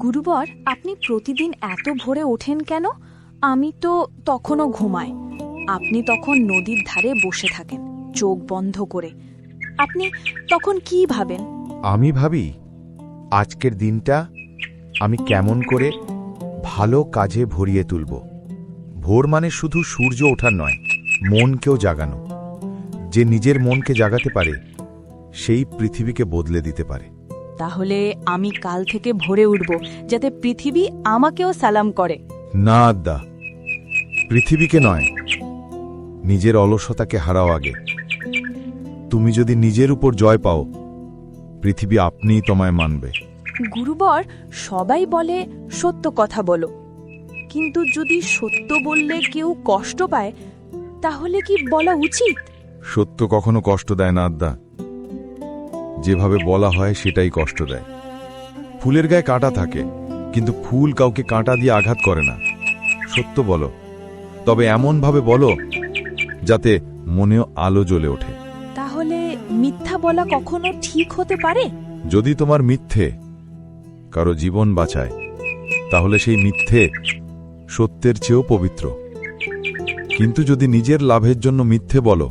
গুরুবর, আপনি প্রতিদিন এত ভোরে ওঠেন কেন? আমি তো তখনও ঘুমাই। আপনি তখন নদীর ধারে বসে থাকেন চোখ বন্ধ করে। আপনি তখন কি ভাবেন? আমি ভাবি আজকের দিনটা আমি কেমন করে ভালো কাজে ভরিয়ে তুলব। ভোর মানে শুধু সূর্য ওঠার নয়, মনকেও জাগানো। যে নিজের মনকে জাগাতে পারে সেই পৃথিবীকে বদলে দিতে পারে। তাহলে আমি কাল থেকে ভোরে উঠব, যাতে পৃথিবী আমাকেও সালাম করে। না আদ্দা, পৃথিবীকে নয়, নিজের অলসতাকে হারাও আগে। তুমি যদি নিজের উপর জয় পাও, পৃথিবী আপনিই তোমায় মানবে। গুরুবর, সবাই বলে সত্য কথা বলো, কিন্তু যদি সত্য বললে কেউ কষ্ট পায়, তাহলে কি বলা উচিত? সত্য কখনো কষ্ট দেয় না আদ্দা, যেভাবে বলা হয় সেটাই কষ্ট দেয়। ফুলের গায়ে কাঁটা থাকে, কিন্তু ফুল কাউকে কাঁটা দিয়ে আঘাত করে না। সত্য বলো, তবে এমনভাবে বলো যাতে মনেও আলো জ্বলে ওঠে। তাহলে মিথ্যা বলা কখনো ঠিক হতে পারে? যদি তোমার মিথ্যে কারো জীবন বাঁচায়, তাহলে সেই মিথ্যে সত্যের চেয়েও পবিত্র। কিন্তু যদি নিজের লাভের জন্য মিথ্যে বলো,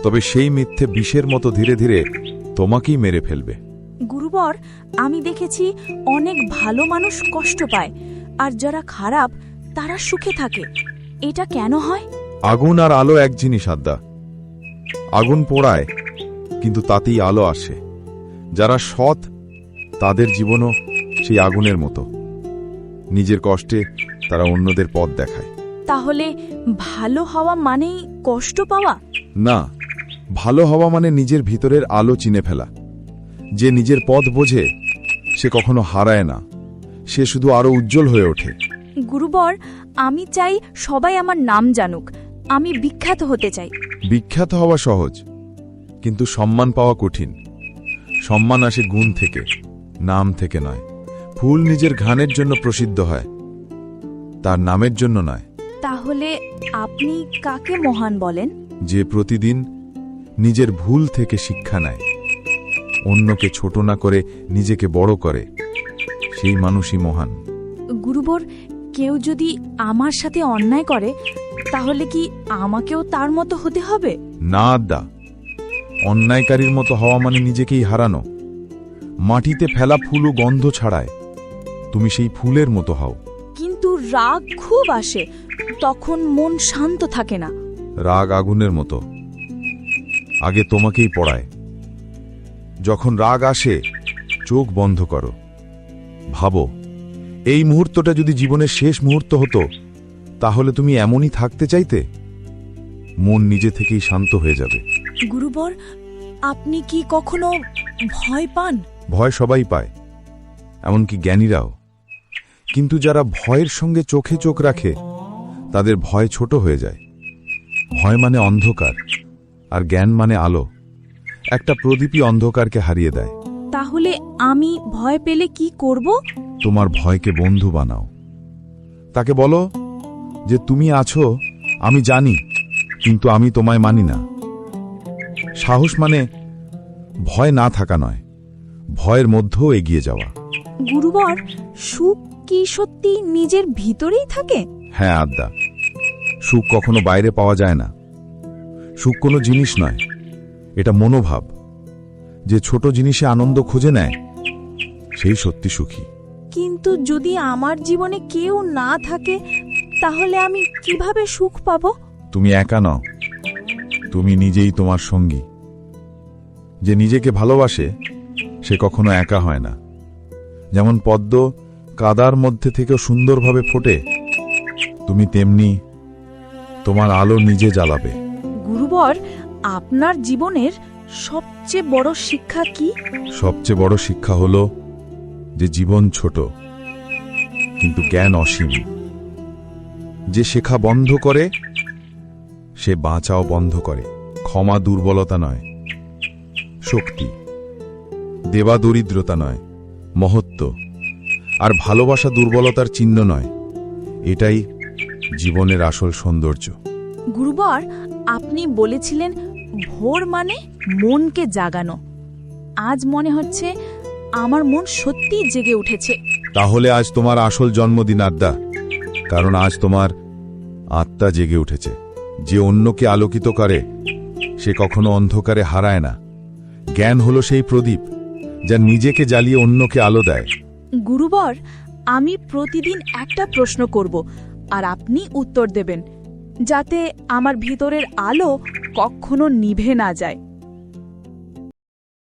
তবে সেই মিথ্যে বিষের মতো ধীরে ধীরে তোমাকেই মেরে ফেলবে। গুরুবর, আমি দেখেছি অনেক ভালো মানুষ কষ্ট পায়, আর যারা খারাপ তারা সুখে থাকে। এটা কেন হয়? আগুন আর আলো এক জিনিস আদ্দা। আগুন পোড়ায়, কিন্তু তাতেই আলো আসে। যারা সৎ, তাদের জীবনও সেই আগুনের মতো। নিজের কষ্টে তারা অন্যদের পথ দেখায়। তাহলে ভালো হওয়া মানেই কষ্ট পাওয়া? না, ভালো হওয়া মানে নিজের ভিতরের আলো চিনে ফেলা। যে নিজের পথ বোঝে সে কখনো হারায় না, সে শুধু আরো উজ্জ্বল হয়ে ওঠে। গুরুবর, আমি চাই সবাই আমার নাম জানুক। আমি বিখ্যাত হতে চাই। বিখ্যাত হওয়া সহজ, কিন্তু সম্মান পাওয়া কঠিন। সম্মান আসে গুণ থেকে, নাম থেকে নয়। ফুল নিজের ঘ্রাণের জন্য প্রসিদ্ধ হয়, তার নামের জন্য নয়। তাহলে আপনি কাকে মহান বলেন? যে প্রতিদিন নিজের ভুল থেকে শিক্ষা নেয়, অন্যকে ছোট না করে নিজেকে বড় করে, সেই মানুষই মহান। গুরুবর, কেউ যদি আমার সাথে অন্যায় করে, তাহলে কি আমাকেও তার মতো হতে হবে? না আদ্দা, অন্যায়কারীর মতো হওয়া মানে নিজেকেই হারানো। মাটিতে ফেলা ফুলও গন্ধ ছাড়ায়, তুমি সেই ফুলের মতো হও। কিন্তু রাগ খুব আসে, তখন মন শান্ত থাকে না। রাগ আগুনের মতো, আগে তোমাকেই পড়ায়। যখন রাগ আসে, চোখ বন্ধ করো, ভাবো এই মুহূর্তটা যদি জীবনের শেষ মুহূর্ত হতো, তাহলে তুমি এমনই থাকতে চাইতে? মন নিজে থেকেই শান্ত হয়ে যাবে। গুরুবর, আপনি কি কখনো ভয় পান? ভয় সবাই পায়, এমনকি জ্ঞানীরাও। কিন্তু যারা ভয়ের সঙ্গে চোখে চোখ রাখে, তাদের ভয় ছোট হয়ে যায়। ভয় মানে অন্ধকার, আর জ্ঞান মানে আলো। একটা প্রদীপই অন্ধকারকে হারিয়ে দেয়। তাহলে আমি ভয় পেলে কি করব? তোমার ভয়কে বন্ধু বানাও। তাকে বলো যে তুমি আছো, আমি জানি, কিন্তু আমি তোমায় মানি না। সাহস মানে ভয় না থাকা নয়, ভয়ের মধ্যেও এগিয়ে যাওয়া। গুরুবর, সুখ কি সত্যি নিজের ভিতরেই থাকে? হ্যাঁ আদ্দা, সুখ কখনো বাইরে পাওয়া যায় না। সুখ কোনো জিনিস নয়, এটা মনোভাব। যে ছোট জিনিসে আনন্দ খুঁজে নেয়, সেই সত্যি সুখী। কিন্তু যদি আমার জীবনে কেউ না থাকে, তাহলে আমি কিভাবে সুখ পাবো? তুমি একা নও, তুমি নিজেই তোমার সঙ্গী। যে নিজেকে ভালোবাসে সে কখনো একা হয় না। যেমন পদ্ম কাদার মধ্যে থেকেও সুন্দরভাবে ফোটে, তুমি তেমনি তোমার আলো নিজে জ্বালাবে। গুরুবর, আপনার জীবনের সবচেয়ে বড় শিক্ষা কি? সবচেয়ে বড় শিক্ষা হলো যে জীবন ছোট, কিন্তু জ্ঞান অসীম। যে শেখা বন্ধ করে, সে বাঁচাও বন্ধ করে। ক্ষমা দুর্বলতা নয়, শক্তি। দেবা দরিদ্রতা নয়, মহত্ব। আর ভালোবাসা দুর্বলতার চিহ্ন নয়, এটাই জীবনের আসল সৌন্দর্য। গুরুবর, আপনি বলেছিলেন ভোর মানে মনকে জাগানো। আজ মনে হচ্ছে আমার মন সত্যিই জেগে উঠেছে। তাহলে আজ তোমার আসল জন্মদিন আড্ডা, কারণ আজ তোমার আত্মা জেগে উঠেছে। যে অন্যকে আলোকিত করে সে কখনো অন্ধকারে হারায় না। জ্ঞান হলো সেই প্রদীপ যা নিজেকে জ্বালিয়ে অন্যকে আলো দেয়। গুরুবর, আমি প্রতিদিন একটা প্রশ্ন করব আর আপনি উত্তর দেবেন, যাতে আমার ভিতরের আলো কখনো নিভে না যায়।